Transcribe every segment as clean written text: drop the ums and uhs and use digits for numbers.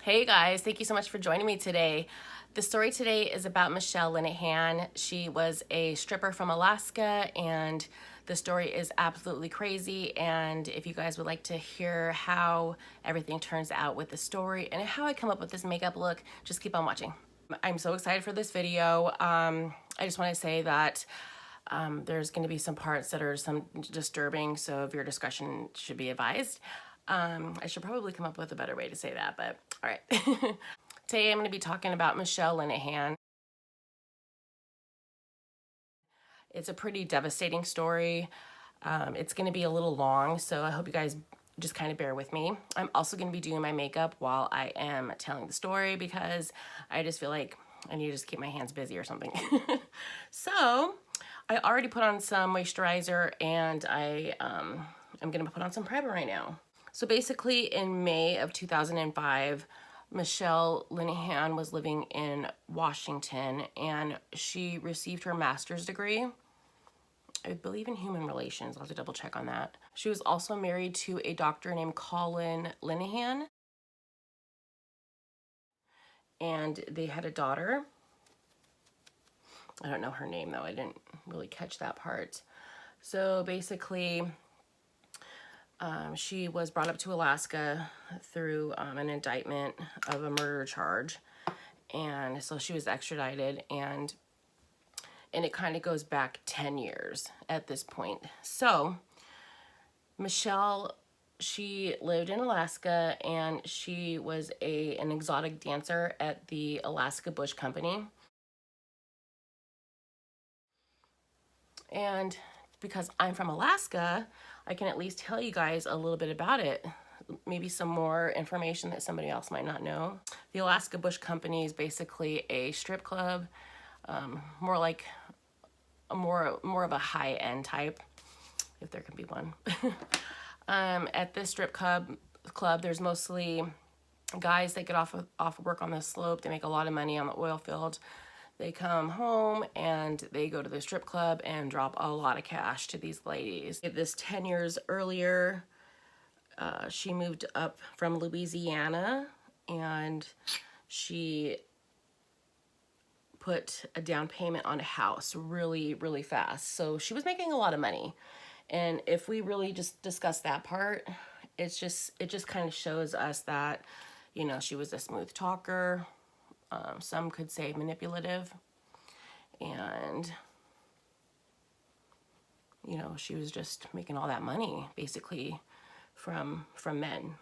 Hey guys, thank you so much for joining me today. The story today is about Mechele Linehan. She was a stripper from Alaska and the story is absolutely crazy, and if you guys would like to hear how everything turns out with the story and how I come up with this makeup look, just keep on watching. I'm so excited for this video. I just want to say that there's going to be some parts that are some disturbing, so if your discretion should be advised. I should probably come up with a better way to say that, but all right. Today I'm going to be talking about Mechele Linehan. It's a pretty devastating story. It's going to be a little long, so I hope you guys just kind of bear with me. I'm also going to be doing my makeup while I am telling the story because I just feel like I need to just keep my hands busy or something. So I already put on some moisturizer and I'm going to put on some primer right now. So basically in May of 2005, Mechele Linehan was living in Washington and she received her master's degree, I believe in human relations. I'll have to double check on that. She was also married to a doctor named Colin Linehan, and they had a daughter. I don't know her name though. I didn't really catch that part. So basically, she was brought up to Alaska through an indictment of a murder charge. And so she was extradited, and it kind of goes back 10 years at this point. So Mechele, she lived in Alaska and she was an exotic dancer at the Alaska Bush Company. And because I'm from Alaska, I can at least tell you guys a little bit about it. Maybe some more information that somebody else might not know. The Alaska Bush Company is basically a strip club, more like more of a high-end type, if there can be one. At this strip club, there's mostly guys that get off of work on the slope. They make a lot of money on the oil field. They come home and they go to the strip club and drop a lot of cash to these ladies. This 10 years earlier, she moved up from Louisiana and she put a down payment on a house really, really fast. So she was making a lot of money. And if we really just discuss that part, it just kind of shows us that, you know, she was a smooth talker. Some could say manipulative, and you know, she was just making all that money basically from men.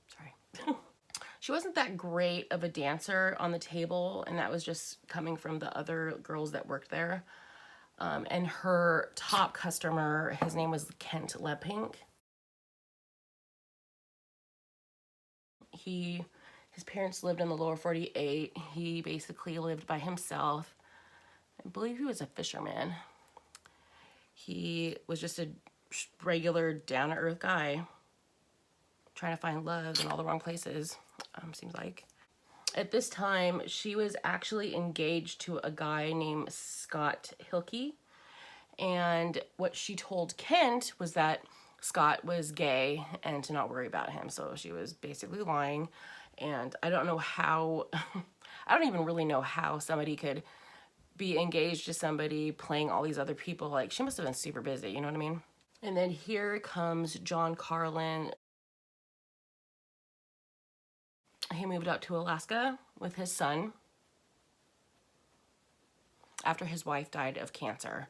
Sorry. She wasn't that great of a dancer on the table, and that was just coming from the other girls that worked there. And her top customer, his name was Kent Leppink. His parents lived in the lower 48. He basically lived by himself. I believe he was a fisherman. He was just a regular down-to-earth guy trying to find love in all the wrong places, seems like. At this time, she was actually engaged to a guy named Scott Hilke. And what she told Kent was that Scott was gay and to not worry about him. So she was basically lying. And I don't know how, I don't even really know how somebody could be engaged to somebody playing all these other people. Like, she must have been super busy, you know what I mean? And then here comes John Carlin. He moved out to Alaska with his son after his wife died of cancer.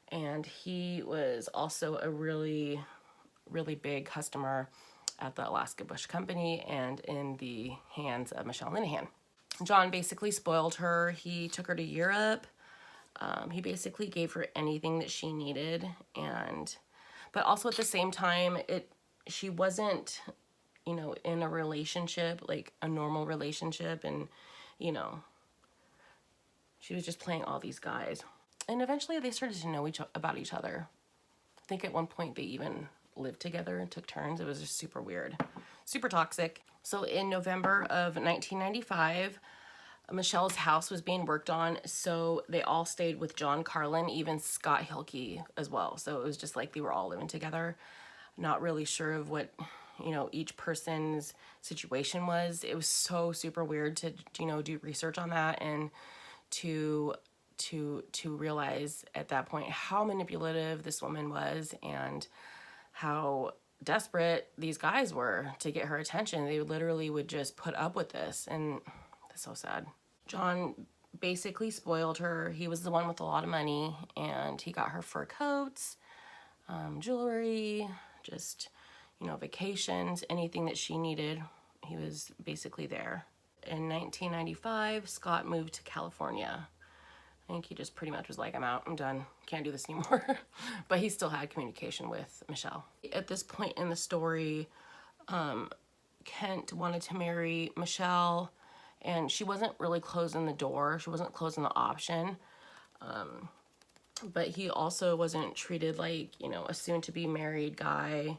And he was also a really, really big customer at the Alaska Bush Company and in the hands of Mechele Linehan. John basically spoiled her. He took her to Europe. He basically gave her anything that she needed, but also at the same time, she wasn't, you know, in a relationship, like a normal relationship, and you know, she was just playing all these guys. And eventually they started to know about each other. I think at one point they even lived together and took turns. It was just super weird, super toxic. So in November of 1995, Mechele's house was being worked on, so they all stayed with John Carlin, even Scott Hilke as well. So it was just like they were all living together. Not really sure of what you know, each person's situation was. It was so super weird to, you know, do research on that and to realize at that point how manipulative this woman was and how desperate these guys were to get her attention. They literally would just put up with this, and that's so sad. John basically spoiled her. He was the one with a lot of money, and he got her fur coats, jewelry, just, you know, vacations, anything that she needed. He was basically there. In 1995, Scott moved to California. I think he just pretty much was like, I'm out, I'm done, can't do this anymore. But he still had communication with Mechele. At this point in the story, Kent wanted to marry Mechele, and she wasn't really closing the door. She wasn't closing the option. But he also wasn't treated like, you know, a soon-to-be married guy.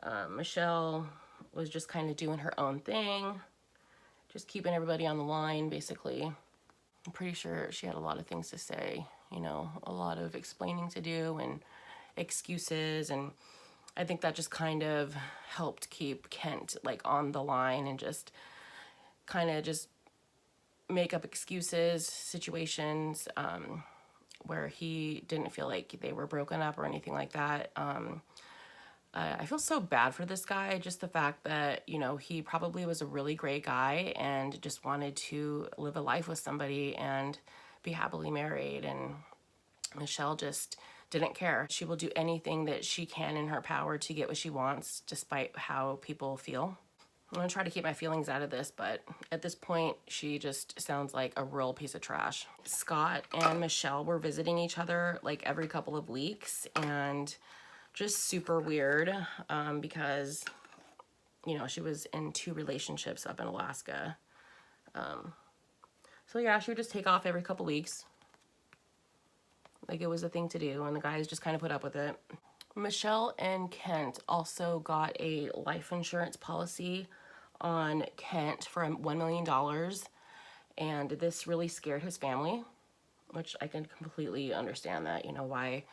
Mechele was just kind of doing her own thing, just keeping everybody on the line, basically. I'm pretty sure she had a lot of things to say, you know, a lot of explaining to do and excuses, and I think that just kind of helped keep Kent like on the line and just kind of just make up excuses, situations where he didn't feel like they were broken up or anything like that. I feel so bad for this guy, just the fact that, you know, he probably was a really great guy and just wanted to live a life with somebody and be happily married, and Mechele just didn't care. She will do anything that she can in her power to get what she wants, despite how people feel. I'm gonna try to keep my feelings out of this, but at this point, she just sounds like a real piece of trash. Scott and Mechele were visiting each other like every couple of weeks, and just super weird because, you know, she was in 2 relationships up in Alaska. So yeah, she would just take off every couple weeks. Like it was a thing to do, and the guys just kind of put up with it. Mechele and Kent also got a life insurance policy on Kent for $1 million, and this really scared his family, which I can completely understand that, you know, why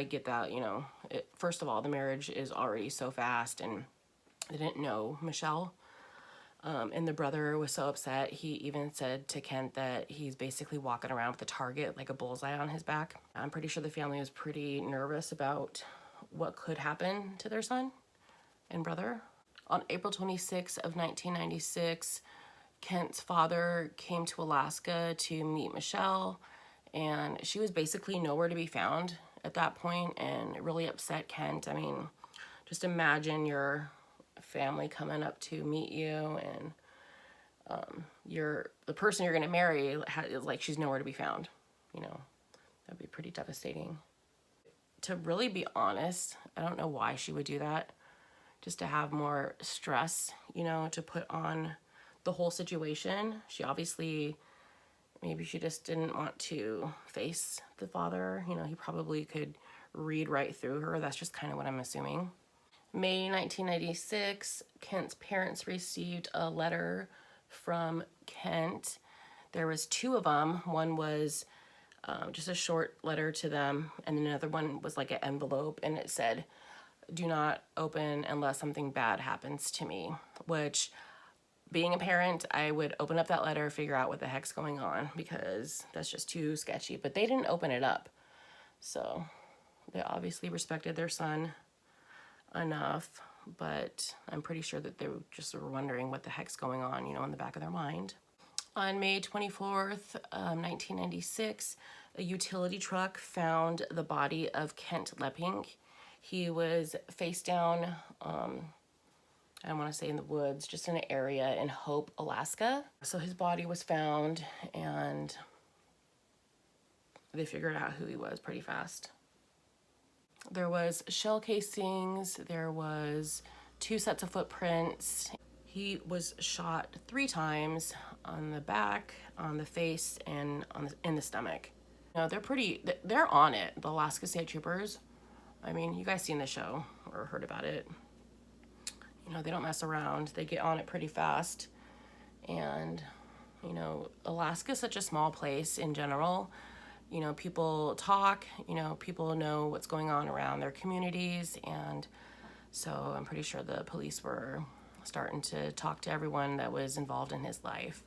get that, you know. First of all, the marriage is already so fast, and they didn't know Mechele. And the brother was so upset, he even said to Kent that he's basically walking around with a target, like a bullseye on his back. I'm pretty sure the family was pretty nervous about what could happen to their son and brother. On April 26 of 1996, Kent's father came to Alaska to meet Mechele, and she was basically nowhere to be found at that point, and it really upset Kent. I mean, just imagine your family coming up to meet you, and the person you're going to marry is like, she's nowhere to be found. You know, that'd be pretty devastating. To really be honest, I don't know why she would do that. Just to have more stress, you know, to put on the whole situation. She obviously, maybe she just didn't want to face the father. You know, he probably could read right through her. That's just kind of what I'm assuming. May 1996, Kent's parents received a letter from Kent. There was 2 of them. One was just a short letter to them, and another one was like an envelope, and it said, "Do not open unless something bad happens to me," which, being a parent, I would open up that letter, figure out what the heck's going on, because that's just too sketchy. But they didn't open it up. So they obviously respected their son enough, but I'm pretty sure that they just were wondering what the heck's going on, you know, in the back of their mind. On May 24th, 1996, a utility truck found the body of Kent Leppink. He was face down, I want to say in the woods, just in an area in Hope, Alaska. So his body was found, and they figured out who he was pretty fast. There was shell casings, there was 2 sets of footprints. He was shot 3 times on the back, on the face, and in the stomach. You know, they're on it, the Alaska State Troopers. I mean, you guys seen the show or heard about it. You know, they don't mess around. They get on it pretty fast. And, you know, Alaska's such a small place in general. You know, people talk, you know, people know what's going on around their communities. And So I'm pretty sure the police were starting to talk to everyone that was involved in his life.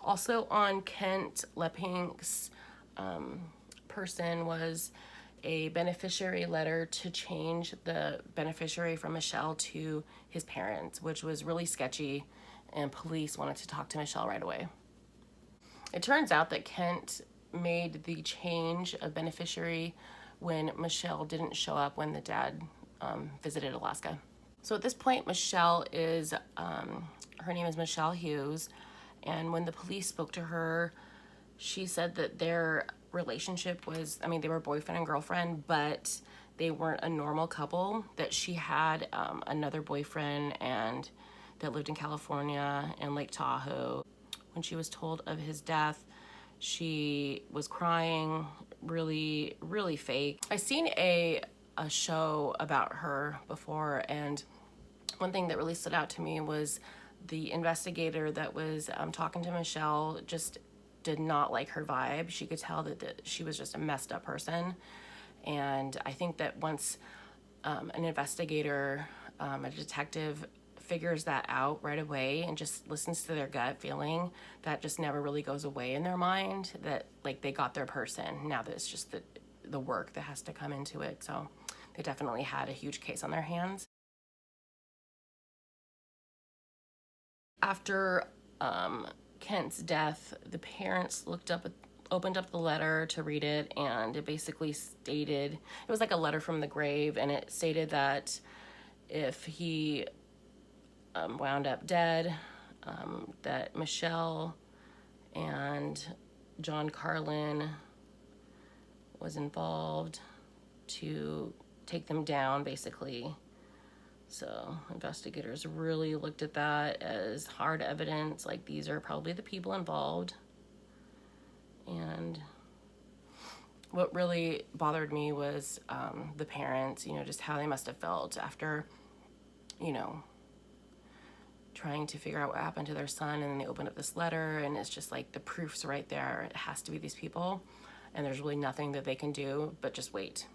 Also on Kent Leppink's person was a beneficiary letter to change the beneficiary from Mechele to his parents, which was really sketchy, and police wanted to talk to Mechele right away. It turns out that Kent made the change of beneficiary when Mechele didn't show up when the dad visited Alaska. So at this point, Mechele is, her name is Mechele Hughes, and when the police spoke to her, she said that their relationship was, I mean, they were boyfriend and girlfriend, but they weren't a normal couple, that she had another boyfriend and that lived in California and Lake Tahoe. When she was told of his death, she was crying, really, really fake. I seen a show about her before, and one thing that really stood out to me was the investigator that was talking to Mechele just did not like her vibe. She could tell that she was just a messed up person. And I think that once an investigator, a detective, figures that out right away and just listens to their gut feeling, that just never really goes away in their mind, that like they got their person. Now that it's just the work that has to come into it. So they definitely had a huge case on their hands. After Kent's death, the parents opened up the letter to read it, and it basically stated, it was like a letter from the grave, and it stated that if he wound up dead, that Mechele and John Carlin was involved to take them down, basically. So investigators really looked at that as hard evidence, like these are probably the people involved. And what really bothered me was the parents, just how they must have felt after, trying to figure out what happened to their son, and then they opened up this letter, and it's just like the proof's right there. It has to be these people, and there's really nothing that they can do but just wait.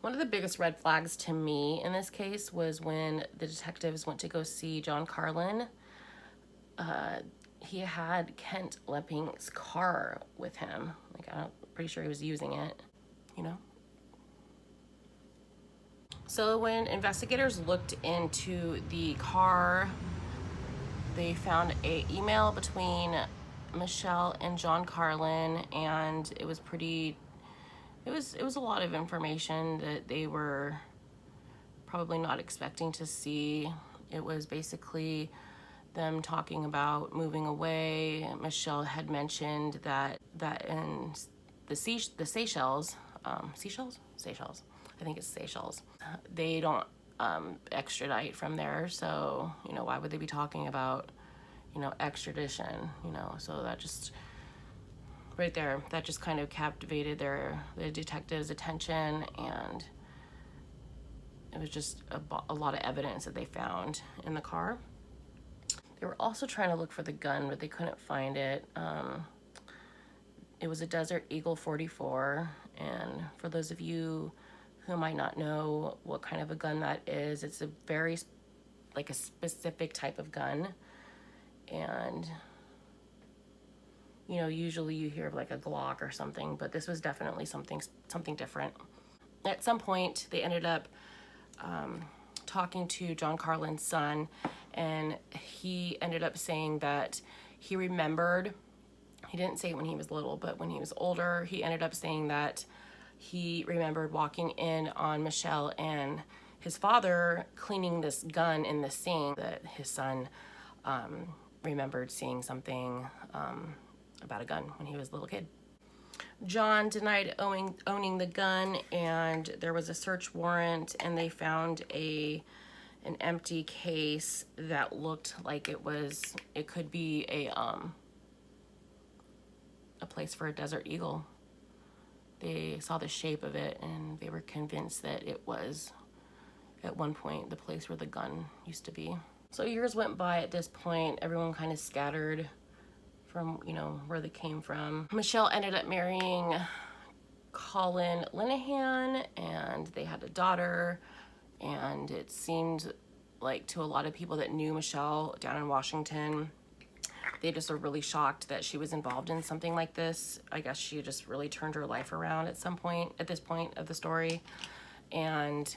One of the biggest red flags to me in this case was when the detectives went to go see John Carlin. He had Kent Leppink's car with him. Like, I'm pretty sure he was using it, So when investigators looked into the car, they found an email between Mechele and John Carlin, and it was a lot of information that they were probably not expecting to see. It was basically them talking about moving away. Mechele had mentioned that in the Seychelles, Seychelles, I think it's Seychelles, they don't extradite from there, so why would they be talking about extradition? So that just right there, that just kind of captivated the detectives' attention, and it was just a lot of evidence that they found in the car. They were also trying to look for the gun, but they couldn't find it. It was a Desert Eagle 44, and for those of you who might not know what kind of a gun that is, it's a very, like, a specific type of gun, and usually you hear of like a Glock or something, but this was definitely something different. At some point, they ended up talking to John Carlin's son, and he ended up saying that he remembered, he didn't say it when he was little, but when he was older, he ended up saying that he remembered walking in on Mechele and his father cleaning this gun in the sink, that his son remembered seeing something about a gun when he was a little kid. John denied owning the gun, and there was a search warrant, and they found an empty case that looked like it could be a place for a Desert Eagle. They saw the shape of it, and they were convinced that it was at one point the place where the gun used to be. So years went by. At this point, everyone kind of scattered from where they came from. Mechele ended up marrying Colin Linehan, and they had a daughter, And it seemed like to a lot of people that knew Mechele down in Washington, they just were really shocked that she was involved in something like this. I guess she just really turned her life around at some point, at this point of the story. And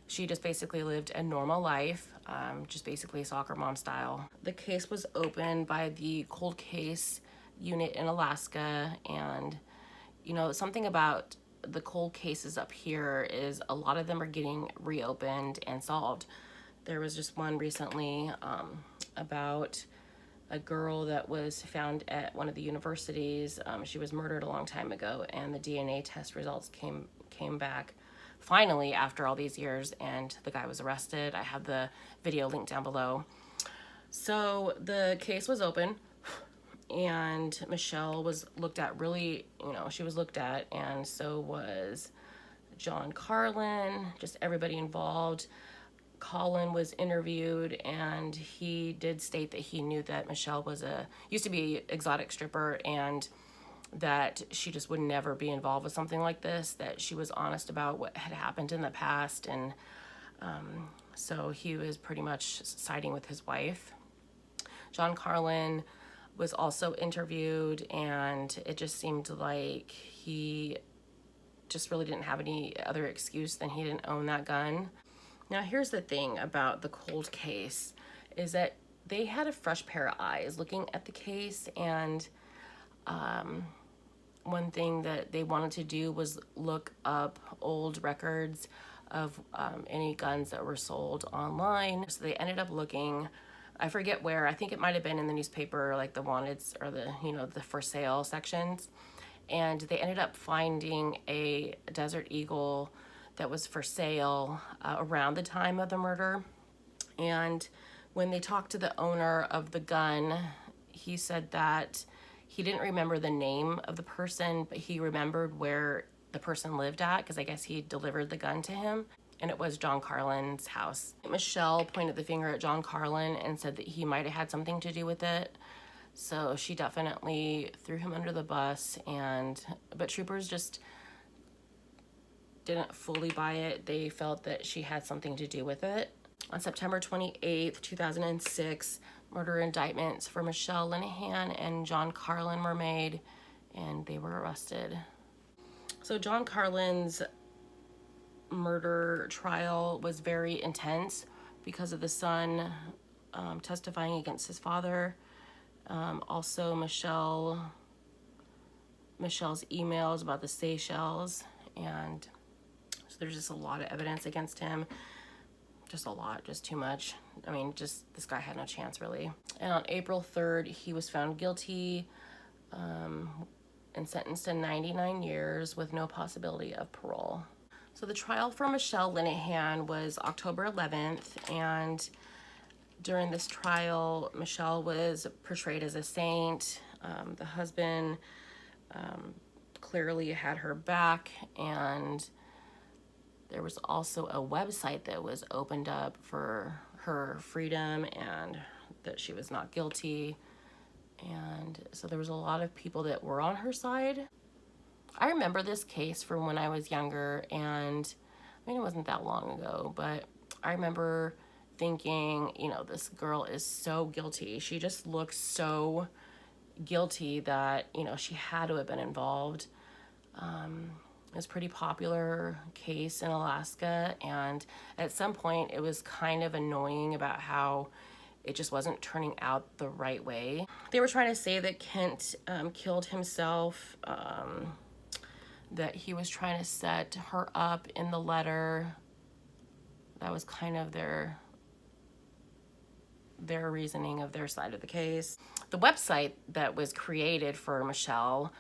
she just basically lived a normal life, just basically soccer mom style. The case was opened by the cold case unit in Alaska. And, you know, something about the cold cases up here is a lot of them are getting reopened and solved. There was just one recently about a girl that was found at one of the universities. She was murdered a long time ago, and the DNA test results came back finally after all these years, and the guy was arrested. I have the video linked down below. So the case was open, and Mechele was looked at really, you know, she was looked at, and so was John Carlin, just everybody involved. Colin was interviewed, and he did state that he knew that Mechele was used to be an exotic stripper, and that she just would never be involved with something like this, that she was honest about what had happened in the past. And so he was pretty much siding with his wife. John Carlin was also interviewed, and it just seemed like he just really didn't have any other excuse than he didn't own that gun. Now, here's the thing about the cold case, is that they had a fresh pair of eyes looking at the case, and one thing that they wanted to do was look up old records of any guns that were sold online. So they ended up looking, I forget where, I think it might have been in the newspaper, like the wanteds or the, you know, the for sale sections. And they ended up finding a Desert Eagle that was for sale around the time of the murder. And when they talked to the owner of the gun, he said that he didn't remember the name of the person, but he remembered where the person lived at, because I guess he delivered the gun to him, and it was John Carlin's house. Mechele pointed the finger at John Carlin and said that he might have had something to do with it. So she definitely threw him under the bus, but troopers just didn't fully buy it. They felt that she had something to do with it. On September 28th, 2006, murder indictments for Mechele, Linehan, and John Carlin were made, and they were arrested. So John Carlin's murder trial was very intense because of the son testifying against his father. Also, Mechele's emails about the Seychelles, and so there's just a lot of evidence against him. Just a lot, just too much. I mean, just this guy had no chance, really. And on April 3rd, he was found guilty and sentenced to 99 years with no possibility of parole. So the trial for Mechele Linehan was October 11th, and during this trial, Mechele was portrayed as a saint. The husband clearly had her back, and there was also a website that was opened up for her freedom and that she was not guilty. And so there was a lot of people that were on her side. I remember this case from when I was younger, and I mean, it wasn't that long ago, but I remember thinking, you know, this girl is so guilty. She just looks so guilty that, you know, she had to have been involved. It was a pretty popular case in Alaska, and at some point it was kind of annoying about how it just wasn't turning out the right way. They were trying to say that Kent killed himself, that he was trying to set her up in the letter. That was kind of their reasoning of their side of the case. The website that was created for Mechele,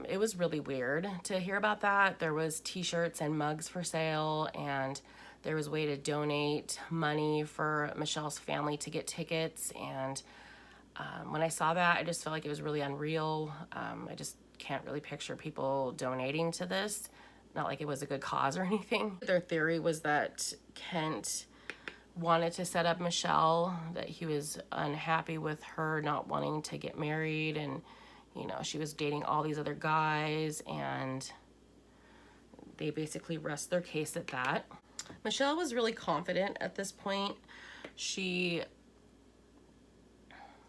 it was really weird to hear about that. There was t-shirts and mugs for sale, and there was a way to donate money for Mechele's family to get tickets. And when I saw that, I just felt like it was really unreal. I just can't really picture people donating to this. Not like it was a good cause or anything. Their theory was that Kent wanted to set up Mechele, that he was unhappy with her not wanting to get married, and you know, she was dating all these other guys, and they basically rest their case at that. Mechele was really confident at this point. She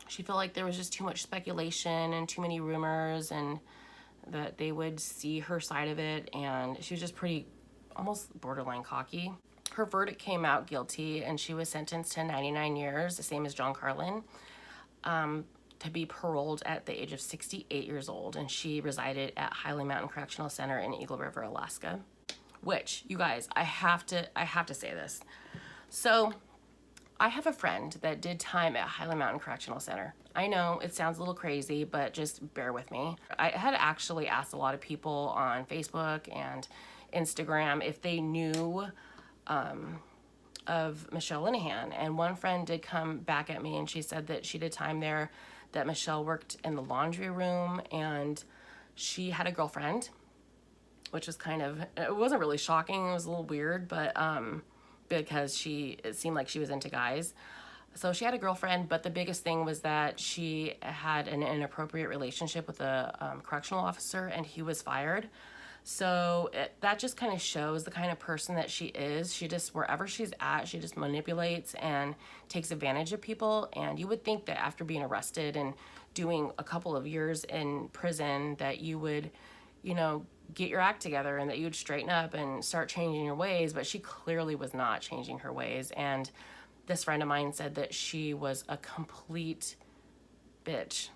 felt like there was just too much speculation and too many rumors, and that they would see her side of it, and she was just pretty, almost borderline cocky. Her verdict came out guilty, and she was sentenced to 99 years, the same as John Carlin, to be paroled at the age of 68 years old, and she resided at Highland Mountain Correctional Center in Eagle River, Alaska. Which, you guys, I have to say this. So, I have a friend that did time at Highland Mountain Correctional Center. I know it sounds a little crazy, but just bear with me. I had actually asked a lot of people on Facebook and Instagram if they knew of Mechele Linehan, and one friend did come back at me and she said that she did time there, that Mechele worked in the laundry room, and she had a girlfriend, which was kind of, it wasn't really shocking, it was a little weird, but because it seemed like she was into guys. So she had a girlfriend, but the biggest thing was that she had an inappropriate relationship with a correctional officer, and he was fired. So that just kind of shows the kind of person that she is. She just, wherever she's at, she just manipulates and takes advantage of people. And you would think that after being arrested and doing a couple of years in prison that you would, you know, get your act together and that you would straighten up and start changing your ways, but she clearly was not changing her ways. And this friend of mine said that she was a complete bitch.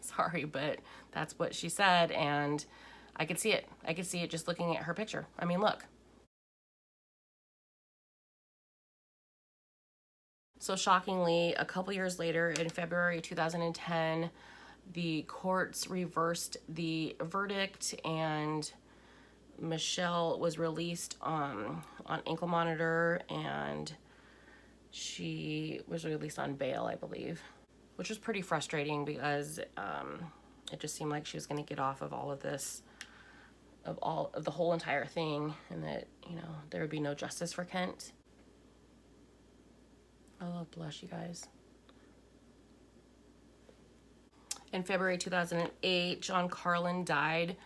Sorry, but that's what she said, and I could see it. I could see it just looking at her picture. I mean, look. So shockingly, a couple years later, in February 2010, the courts reversed the verdict, and Mechele was released on ankle monitor, and she was released on bail, I believe, which was pretty frustrating because it just seemed like she was going to get off of all of this, of the whole entire thing, and that, you know, there would be no justice for Kent. Oh, bless you guys. In February 2008, John Carlin died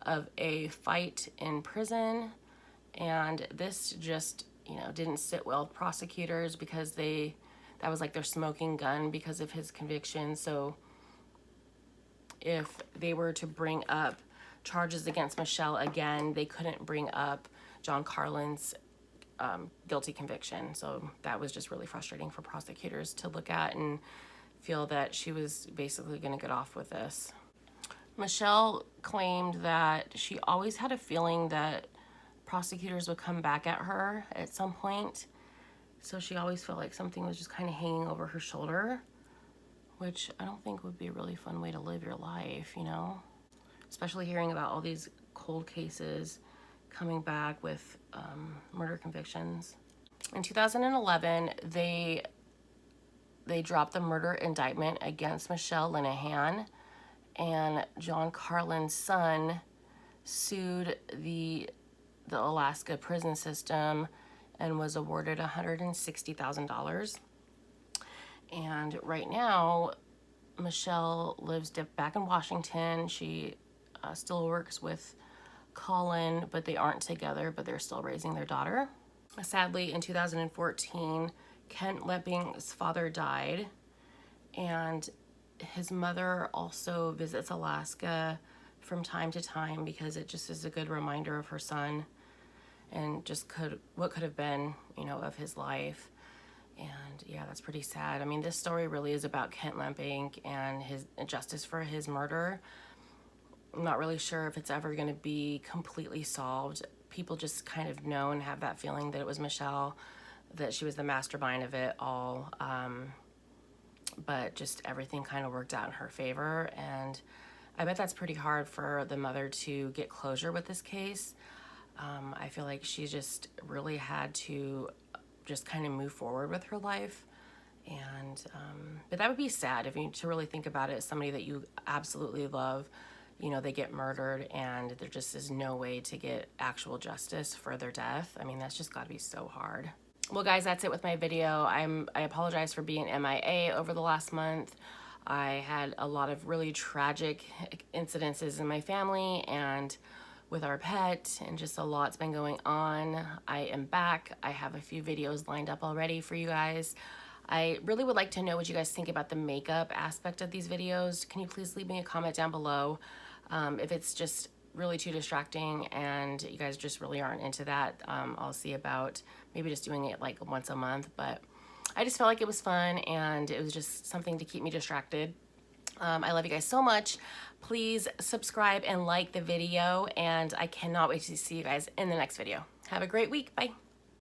of a fight in prison, and this just, you know, didn't sit well with prosecutors because that was like their smoking gun because of his conviction. So if they were to bring up charges against Mechele again, they couldn't bring up John Carlin's guilty conviction. So that was just really frustrating for prosecutors to look at and feel that she was basically going to get off with this. Mechele claimed that she always had a feeling that prosecutors would come back at her at some point. So she always felt like something was just kind of hanging over her shoulder, which I don't think would be a really fun way to live your life, you know? Especially hearing about all these cold cases coming back with murder convictions. In 2011, they dropped the murder indictment against Mechele Linehan, and John Carlin's son sued the Alaska prison system and was awarded $160,000. And right now, Mechele lives back in Washington. She still works with Colin, but they aren't together, but they're still raising their daughter. Sadly, in 2014, Kent Leppink's father died, and his mother also visits Alaska from time to time because it just is a good reminder of her son and just what could have been, you know, of his life. And yeah, that's pretty sad. I mean, this story really is about Kent Leppink and his justice for his murder. I'm not really sure if it's ever going to be completely solved. People just kind of know and have that feeling that it was Mechele, that she was the mastermind of it all. But just everything kind of worked out in her favor. And I bet that's pretty hard for the mother to get closure with this case. I feel like she just really had to just kind of move forward with her life. And but that would be sad if you to really think about it. Somebody that you absolutely love, you know, they get murdered and there just is no way to get actual justice for their death. I mean, that's just got to be so hard. Well, guys, that's it with my video. I apologize for being MIA over the last month. I had a lot of really tragic incidences in my family, and with our pet, and just a lot's been going on. I am back. I have a few videos lined up already for you guys. I really would like to know what you guys think about the makeup aspect of these videos. Can you please leave me a comment down below if it's just really too distracting and you guys just really aren't into that. I'll see about maybe just doing it like once a month, but I just felt like it was fun and it was just something to keep me distracted. I love you guys so much. Please subscribe and like the video, and I cannot wait to see you guys in the next video. Have a great week. Bye.